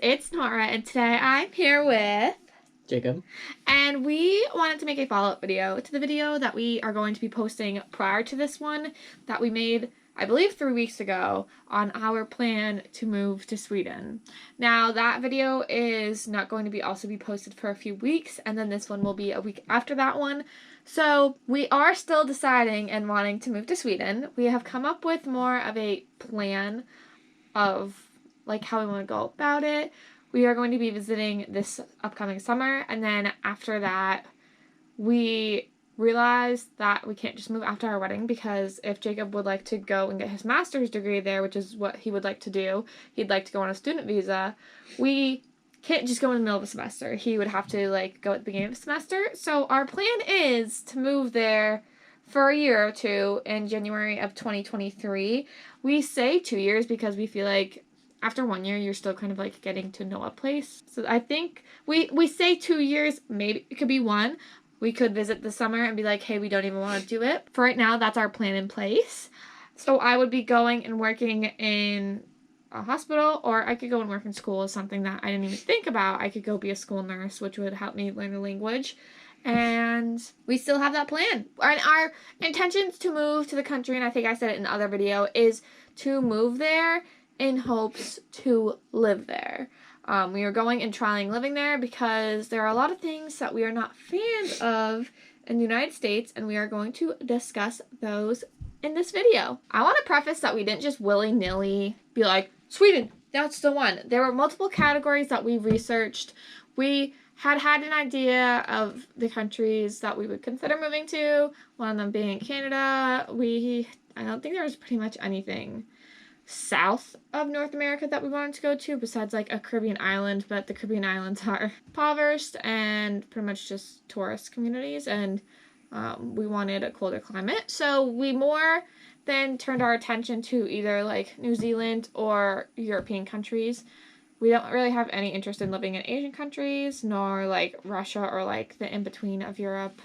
it's Nora, and today I'm here with Jacob. And we wanted to make a follow-up video to the video that we are going to be posting prior to this one that we made, I believe, 3 weeks ago on our plan to move to Sweden. Now, that video is not going to be also be posted for a few weeks, and then this one will be a week after that one. So we are still deciding and wanting to move to Sweden. We have come up with more of a plan of like how we want to go about it. We are going to be visiting this upcoming summer, and then after that, we realized that we can't just move after our wedding, because if Jacob would like to go and get his master's degree there, which is what he would like to do, he'd like to go on a student visa, we can't just go in the middle of a semester. He would have to like go at the beginning of the semester. So our plan is to move there for a year or two in January of 2023. We say 2 years because we feel like after 1 year, you're still kind of like getting to know a place. So I think we say 2 years, maybe it could be one. We could visit this summer and be like, hey, we don't even want to do it. For right now, that's our plan in place. So I would be going and working in a hospital, or I could go and work in school is something that I didn't even think about. I could go be a school nurse, which would help me learn the language. And we still have that plan. And our intentions to move to the country, and I think I said it in the other video, is to move there in hopes to live there. We are going and trying living there because there are a lot of things that we are not fans of in the United States, and we are going to discuss those in this video. I want to preface that we didn't just willy-nilly be like, Sweden, that's the one. There were multiple categories that we researched. We had an idea of the countries that we would consider moving to, one of them being Canada. I don't think there was pretty much anything south of North America that we wanted to go to besides like a Caribbean island, but the Caribbean islands are impoverished and pretty much just tourist communities, and we wanted a colder climate. So we more than turned our attention to either like New Zealand or European countries. We don't really have any interest in living in Asian countries, nor like Russia or like the in-between of Europe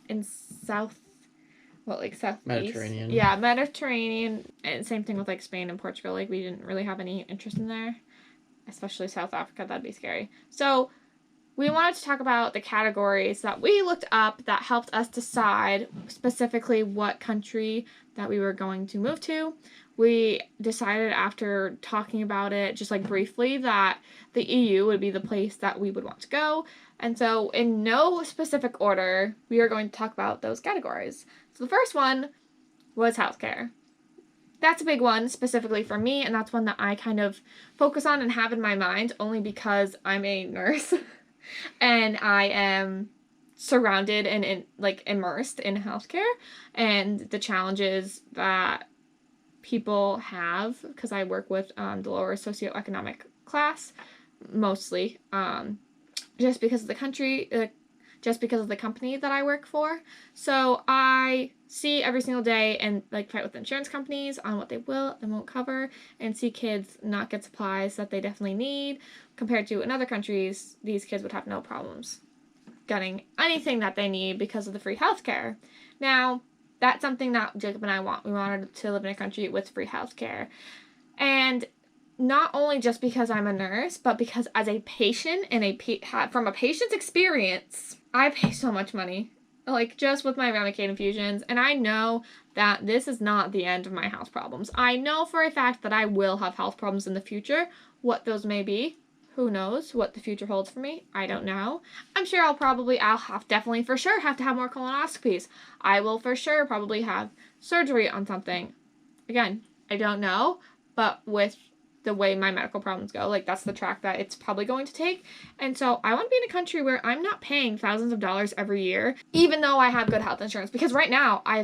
in southeast. Mediterranean. Yeah, Mediterranean. And same thing with like Spain and Portugal. Like we didn't really have any interest in there, especially South Africa. That'd be scary. So we wanted to talk about the categories that we looked up that helped us decide specifically what country that we were going to move to. We decided after talking about it just like briefly that the EU would be the place that we would want to go. And so in no specific order, we are going to talk about those categories. So the first one was healthcare. That's a big one specifically for me, and that's one that I kind of focus on and have in my mind only because I'm a nurse and I am surrounded and like immersed in healthcare and the challenges that people have, because I work with the lower socioeconomic class mostly, just because of the country, just because of the company that I work for. So I see every single day and like fight with insurance companies on what they will and won't cover, and see kids not get supplies that they definitely need, compared to in other countries, these kids would have no problems getting anything that they need because of the free healthcare. Now, that's something that Jacob and I want. We wanted to live in a country with free healthcare. And not only just because I'm a nurse, but because as a patient and from a patient's experience, I pay so much money, like just with my Remicade infusions, and I know that this is not the end of my health problems. I know for a fact that I will have health problems in the future. What those may be, who knows what the future holds for me? I don't know. I'm sure definitely for sure have to have more colonoscopies. I will for sure probably have surgery on something. Again, I don't know, but with the way my medical problems go, like that's the track that it's probably going to take. And so I want to be in a country where I'm not paying thousands of dollars every year, even though I have good health insurance. Because right now, I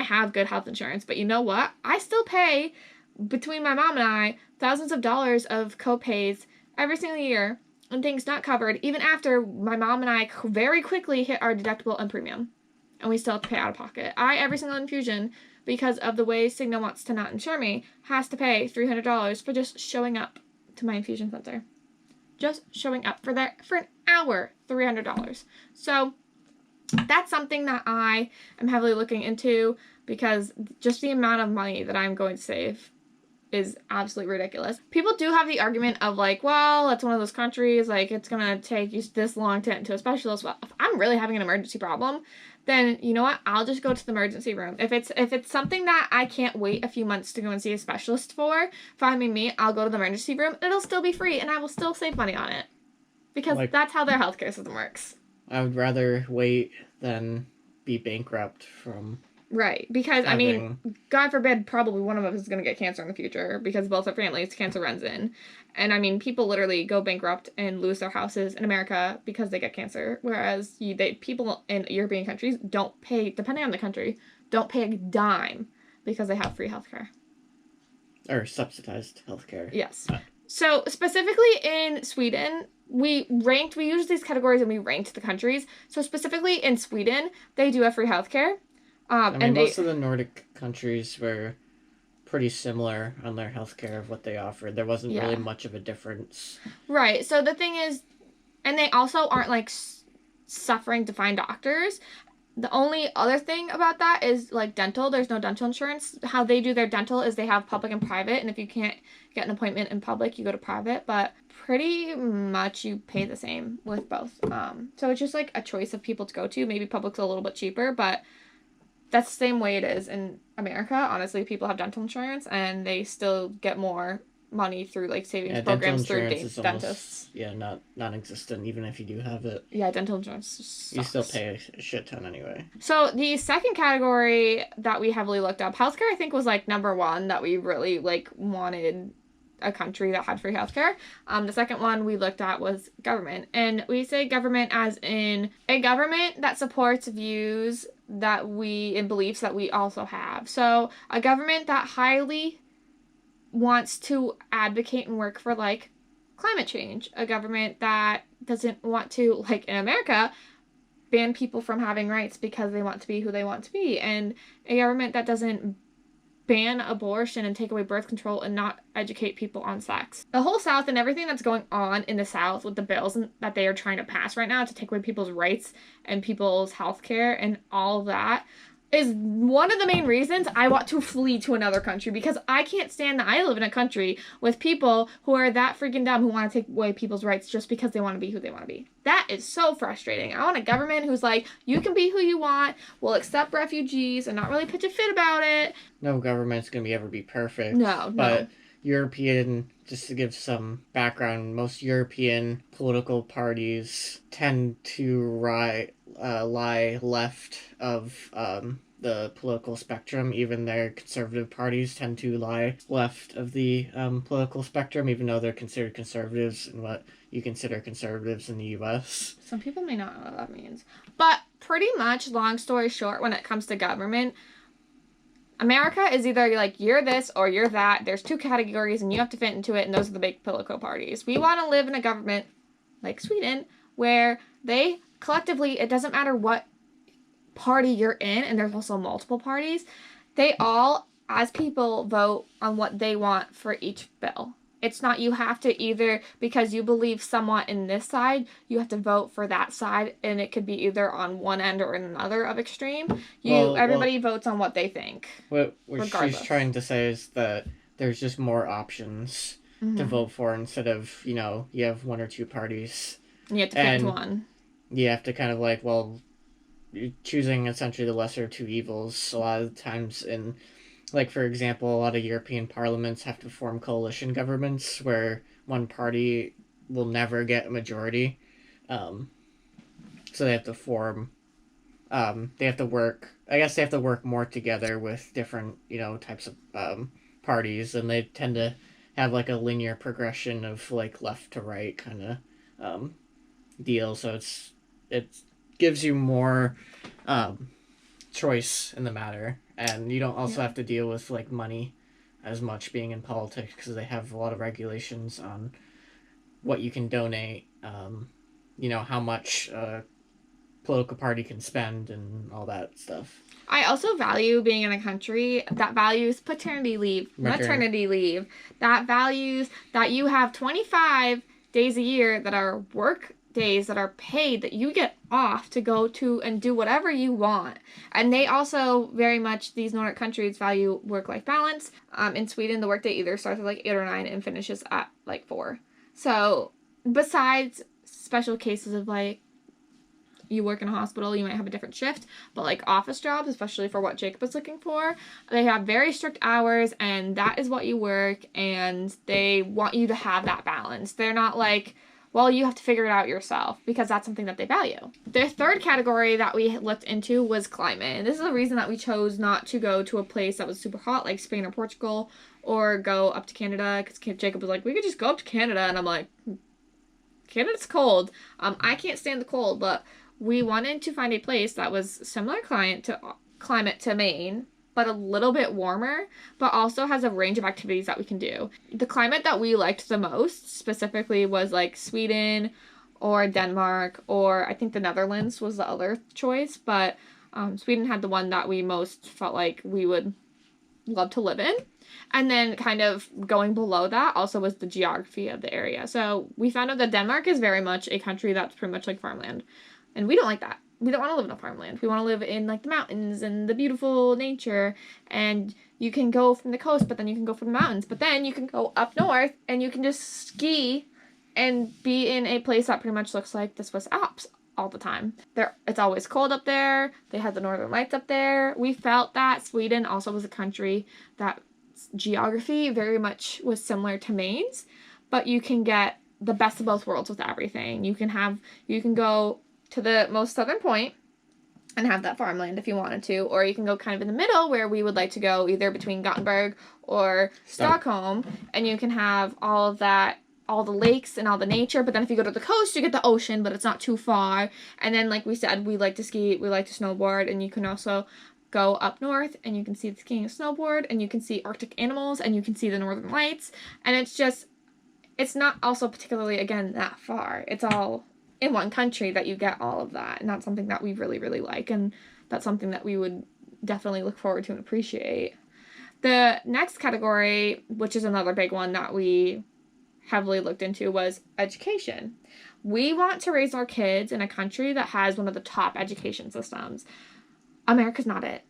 have good health insurance, but you know what? I still pay, between my mom and I, thousands of dollars of co-pays every single year and things not covered, even after my mom and I very quickly hit our deductible and premium. And we still have to pay out of pocket. Every single infusion, because of the way Cigna wants to not insure me, has to pay $300 for just showing up to my infusion center. Just showing up for an hour, $300. So that's something that I am heavily looking into, because just the amount of money that I'm going to save is absolutely ridiculous. People do have the argument of like, well, it's one of those countries, like it's gonna take you this long to get into a specialist. Well, if I'm really having an emergency problem, then you know what? I'll just go to the emergency room. If it's something that I can't wait a few months to go and see a specialist for, finding me, I'll go to the emergency room. It'll still be free, and I will still save money on it because that's how their healthcare system works. I would rather wait than be bankrupt from. Right, because, I mean, God forbid, probably one of us is going to get cancer in the future, because both our families, cancer runs in. And, I mean, people literally go bankrupt and lose their houses in America because they get cancer, whereas people in European countries don't pay, depending on the country, don't pay a dime because they have free healthcare. Or subsidized healthcare. Yes. So, specifically in Sweden, we used these categories and we ranked the countries. So, specifically in Sweden, they do have free healthcare. Most of the Nordic countries were pretty similar on their healthcare of what they offered. There wasn't really much of a difference. Right. So the thing is, and they also aren't like suffering to find doctors. The only other thing about that is like dental. There's no dental insurance. How they do their dental is they have public and private. And if you can't get an appointment in public, you go to private. But pretty much you pay the same with both. So it's just like a choice of people to go to. Maybe public's a little bit cheaper, but that's the same way it is in America. Honestly, people have dental insurance and they still get more money through like savings programs through dentists. Almost, non-existent even if you do have it. Yeah, dental insurance sucks. You still pay a shit ton anyway. So the second category that we heavily looked up, healthcare I think was like number one that we really like wanted a country that had free healthcare. The second one we looked at was government. And we say government as in a government that supports views and beliefs that we also have. So a government that highly wants to advocate and work for like climate change. A government that doesn't want to, like in America, ban people from having rights because they want to be who they want to be. And a government that doesn't ban abortion and take away birth control and not educate people on sex. The whole South and everything that's going on in the South with the bills that they are trying to pass right now to take away people's rights and people's health care and all of that is one of the main reasons I want to flee to another country, because I can't stand that I live in a country with people who are that freaking dumb who want to take away people's rights just because they want to be who they want to be. That is so frustrating. I want a government who's like, you can be who you want, we'll accept refugees and not really pitch a fit about it. No government's going to ever be perfect. No. European, just to give some background, most European political parties tend to lie left of the political spectrum. Even their conservative parties tend to lie left of the political spectrum, even though they're considered conservatives in what you consider conservatives in the U.S. Some people may not know what that means. But pretty much, long story short, when it comes to government, America is either like you're this or you're that. There's two categories and you have to fit into it, and those are the big political parties. We want to live in a government like Sweden where they collectively, it doesn't matter what party you're in, and there's also multiple parties, they all, as people, vote on what they want for each bill. It's not you have to either, because you believe somewhat in this side, you have to vote for that side, and it could be either on one end or another of extreme. Everybody votes on what they think. What she's trying to say is that there's just more options to vote for instead of, you have one or two parties. And you have to pick one. You have to kind of like, you're choosing essentially the lesser of two evils a lot of the times. And like, for example, a lot of European parliaments have to form coalition governments where one party will never get a majority. So they have to form, they have to work more together with different, types of parties, and they tend to have like a linear progression of like left to right kind of deal. So it gives you more choice in the matter, and you don't also have to deal with like money as much being in politics, because they have a lot of regulations on what you can donate, how much a political party can spend and all that stuff. I also value being in a country that values paternity leave, maternity leave, that values that you have 25 days a year that are work days that are paid that you get off to go to and do whatever you want. And they also very much, these Nordic countries value work-life balance. In Sweden, the workday either starts at like 8 or 9 and finishes at like 4. So besides special cases of like you work in a hospital, you might have a different shift, but like office jobs, especially for what Jacob was looking for, they have very strict hours and that is what you work, and they want you to have that balance. They're not like, well, you have to figure it out yourself, because that's something that they value. The third category that we looked into was climate, and this is the reason that we chose not to go to a place that was super hot like Spain or Portugal, or go up to Canada, because Jacob was like, we could just go up to Canada, and I'm like, Canada's cold. I can't stand the cold, but we wanted to find a place that was similar climate to Maine, but a little bit warmer, but also has a range of activities that we can do. The climate that we liked the most specifically was like Sweden or Denmark, or I think the Netherlands was the other choice, but Sweden had the one that we most felt like we would love to live in. And then kind of going below that also was the geography of the area. So we found out that Denmark is very much a country that's pretty much like farmland. And we don't like that. We don't want to live in a farmland. We want to live in like the mountains and the beautiful nature. And you can go from the coast, but then you can go from the mountains. But then you can go up north and you can just ski and be in a place that pretty much looks like the Swiss Alps all the time. It's always cold up there. They had the Northern Lights up there. We felt that Sweden also was a country that geography very much was similar to Maine's, but you can get the best of both worlds with everything. You can go to the most southern point and have that farmland if you wanted to, or you can go kind of in the middle where we would like to go, either between Gothenburg or Stockholm, and you can have all of that, all the lakes and all the nature. But then if you go to the coast, you get the ocean, but it's not too far. And then, like we said, we like to ski, we like to snowboard, and you can also go up north and you can see the skiing and snowboard, and you can see Arctic animals, and you can see the Northern Lights. And it's not also particularly, again, that far. It's all in one country that you get all of that, and that's something that we really, really like, and that's something that we would definitely look forward to and appreciate. The next category, which is another big one that we heavily looked into, was education. We want to raise our kids in a country that has one of the top education systems. America's not it.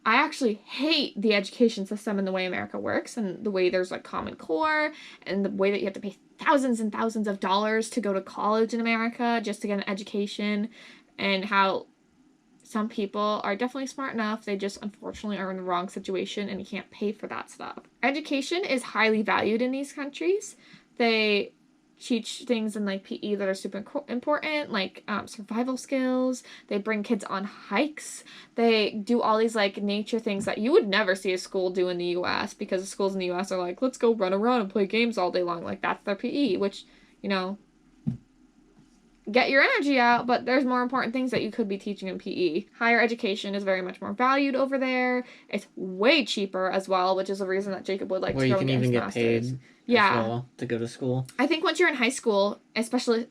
I actually hate the education system and the way America works, and the way there's like Common Core, and the way that you have to pay thousands and thousands of dollars to go to college in America just to get an education, and how some people are definitely smart enough, they just unfortunately are in the wrong situation and you can't pay for that stuff. Education is highly valued in these countries. They teach things in like PE that are super important, like survival skills. They bring kids on hikes. They do all these like nature things that you would never see a school do in the US, because the schools in the US are like, let's go run around and play games all day long. Like, that's their PE, which, you know, get your energy out, but there's more important things that you could be teaching in PE. Higher education is very much more valued over there. It's way cheaper as well, which is the reason that Jacob would like to go and get his master's. Where you can even get paid as well to go to school. I think once you're in high school,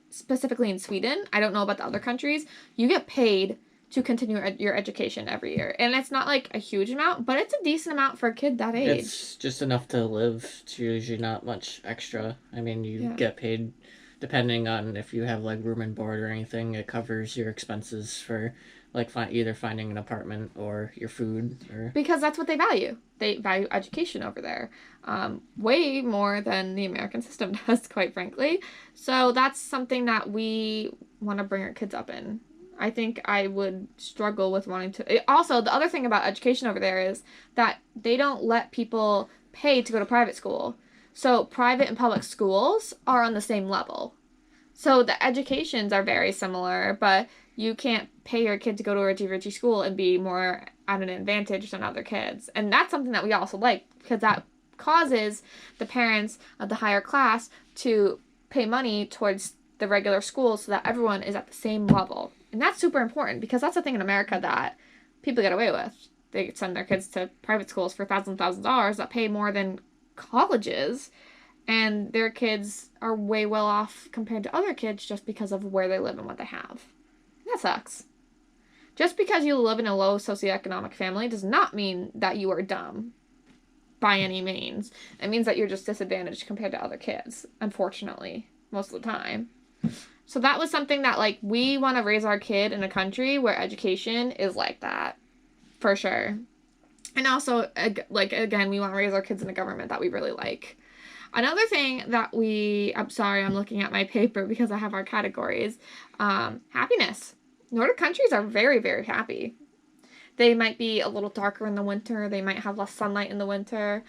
specifically in Sweden, I don't know about the other countries, you get paid to continue your education every year. And it's not like a huge amount, but it's a decent amount for a kid that age. It's just enough to live. It's usually not much extra. I mean, you get paid depending on if you have like room and board or anything. It covers your expenses for like either finding an apartment or your food. Because that's what they value. They value education over there way more than the American system does, quite frankly. So that's something that we want to bring our kids up in. I think I would struggle with wanting to. Also, the other thing about education over there is that they don't let people pay to go to private school. So private and public schools are on the same level. So the educations are very similar, but you can't pay your kid to go to a richy school and be more at an advantage than other kids. And that's something that we also like, because that causes the parents of the higher class to pay money towards the regular school so that everyone is at the same level. And that's super important, because that's the thing in America that people get away with. They send their kids to private schools for thousands of dollars that pay more than colleges, and their kids are way well off compared to other kids just because of where they live and what they have. And that sucks. Just because you live in a low socioeconomic family does not mean that you are dumb by any means. It means that you're just disadvantaged compared to other kids, unfortunately, most of the time. So that was something that, like, we want to raise our kid in a country where education is like that, for sure. And also, like, again, we want to raise our kids in a government that we really like. Another thing that I'm sorry, I'm looking at my paper because I have our categories. Happiness. Nordic countries are very, very happy. They might be a little darker in the winter. They might have less sunlight in the winter.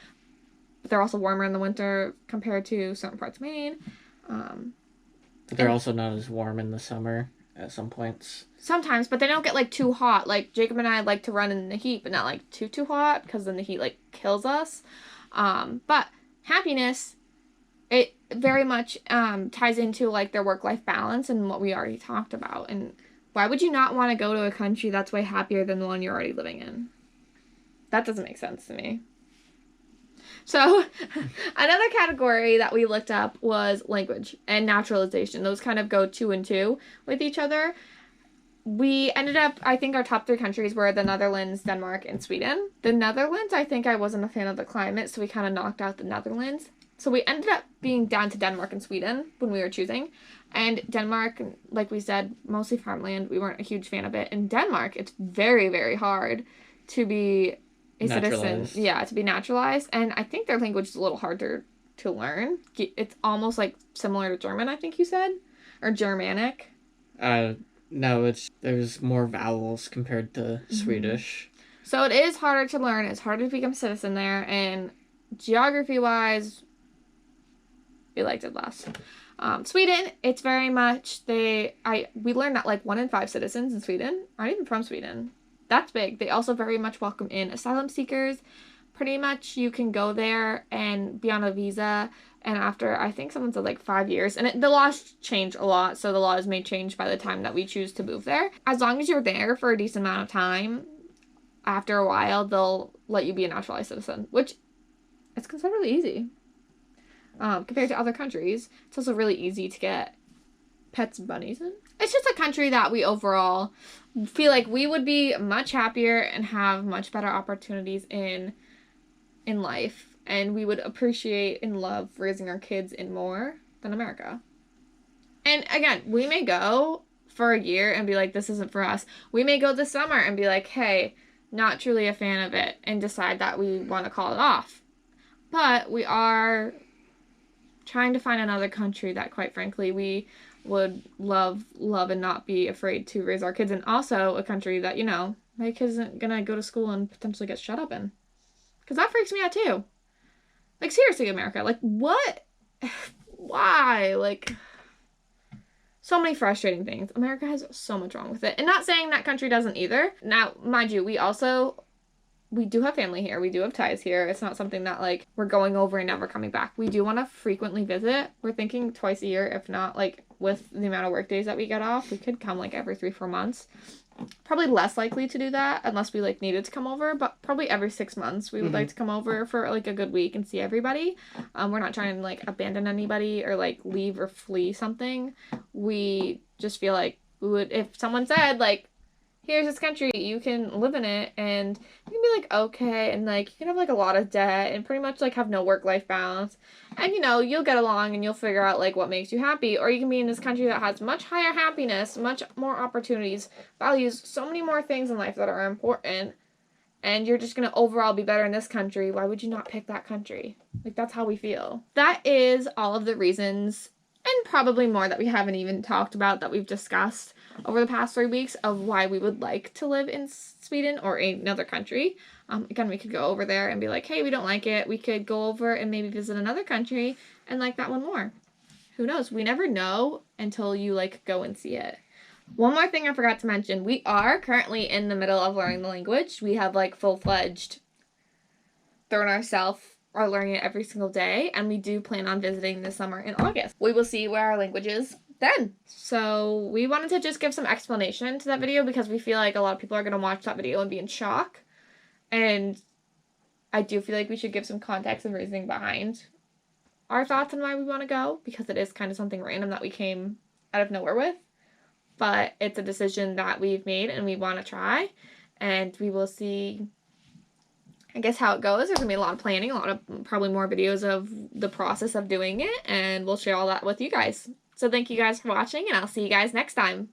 But they're also warmer in the winter compared to certain parts of Maine. But they're also not as warm in the summer at some points. Sometimes, but they don't get, like, too hot. Like, Jacob and I like to run in the heat, but not, like, too hot, because then the heat, like, kills us. But happiness, it very much ties into, like, their work-life balance and what we already talked about. And why would you not want to go to a country that's way happier than the one you're already living in? That doesn't make sense to me. So, another category that we looked up was language and naturalization. Those kind of go 2 and 2 with each other. We ended up, I think our top 3 countries were the Netherlands, Denmark, and Sweden. The Netherlands, I think I wasn't a fan of the climate, so we kind of knocked out the Netherlands. So we ended up being down to Denmark and Sweden when we were choosing. And Denmark, like we said, mostly farmland. We weren't a huge fan of it. In Denmark, it's very, very hard to be a citizen. Yeah, to be naturalized. And I think their language is a little harder to learn. It's almost like similar to German, I think you said, or Germanic. No, there's more vowels compared to Swedish. So it is harder to learn. It's harder to become a citizen there. And geography-wise, we liked it less. Sweden, it's very much we learned that, like, 1 in 5 citizens in Sweden aren't even from Sweden. That's big. They also very much welcome in asylum seekers. Pretty much you can go there and be on a visa, and after, I think someone said, like, 5 years, and the laws change a lot, so the laws may change by the time that we choose to move there. As long as you're there for a decent amount of time, after a while, they'll let you be a naturalized citizen, which is considered really easy. Compared to other countries, it's also really easy to get pets and bunnies in. It's just a country that we overall feel like we would be much happier and have much better opportunities in life, and we would appreciate and love raising our kids in more than America. And again, we may go for a year and be like, this isn't for us. We may go this summer and be like, hey, not truly a fan of it, and decide that we want to call it off. But we are trying to find another country that, quite frankly, we would love and not be afraid to raise our kids in. Also a country that, you know, my kid isn't gonna go to school and potentially get shut up in. Because that freaks me out too. Like, seriously, America. Like, what? Why? Like, so many frustrating things. America has so much wrong with it. And not saying that country doesn't either. Now, mind you, we do have family here. We do have ties here. It's not something that, like, we're going over and never coming back. We do want to frequently visit. We're thinking twice a year, if not, like, with the amount of work days that we get off, we could come, like, every 3-4 months. Probably less likely to do that unless we, like, needed to come over, but probably every 6 months we would like to come over for, like, a good week and see everybody. We're not trying to, like, abandon anybody or, like, leave or flee something. We just feel like we would, if someone said, like, here's this country, you can live in it, and you can be like, okay, and, like, you can have, like, a lot of debt and pretty much, like, have no work-life balance, and, you know, you'll get along and you'll figure out, like, what makes you happy. Or you can be in this country that has much higher happiness, much more opportunities, values so many more things in life that are important, and you're just gonna overall be better in this country. Why would you not pick that country? Like, that's how we feel. That is all of the reasons, and probably more that we haven't even talked about, that we've discussed over the past 3 weeks, of why we would like to live in Sweden or another country. Again, we could go over there and be like, hey, we don't like it. We could go over and maybe visit another country and like that one more. Who knows? We never know until you, like, go and see it. One more thing I forgot to mention. We are currently in the middle of learning the language. We have, like, full-fledged thrown ourselves are learning it every single day, and we do plan on visiting this summer in August. We will see where our language is then. So we wanted to just give some explanation to that video because we feel like a lot of people are going to watch that video and be in shock. And I do feel like we should give some context and reasoning behind our thoughts on why we want to go, because it is kind of something random that we came out of nowhere with. But it's a decision that we've made and we want to try. And we will see, I guess, how it goes. There's going to be a lot of planning, a lot of probably more videos of the process of doing it. And we'll share all that with you guys. So thank you guys for watching, and I'll see you guys next time.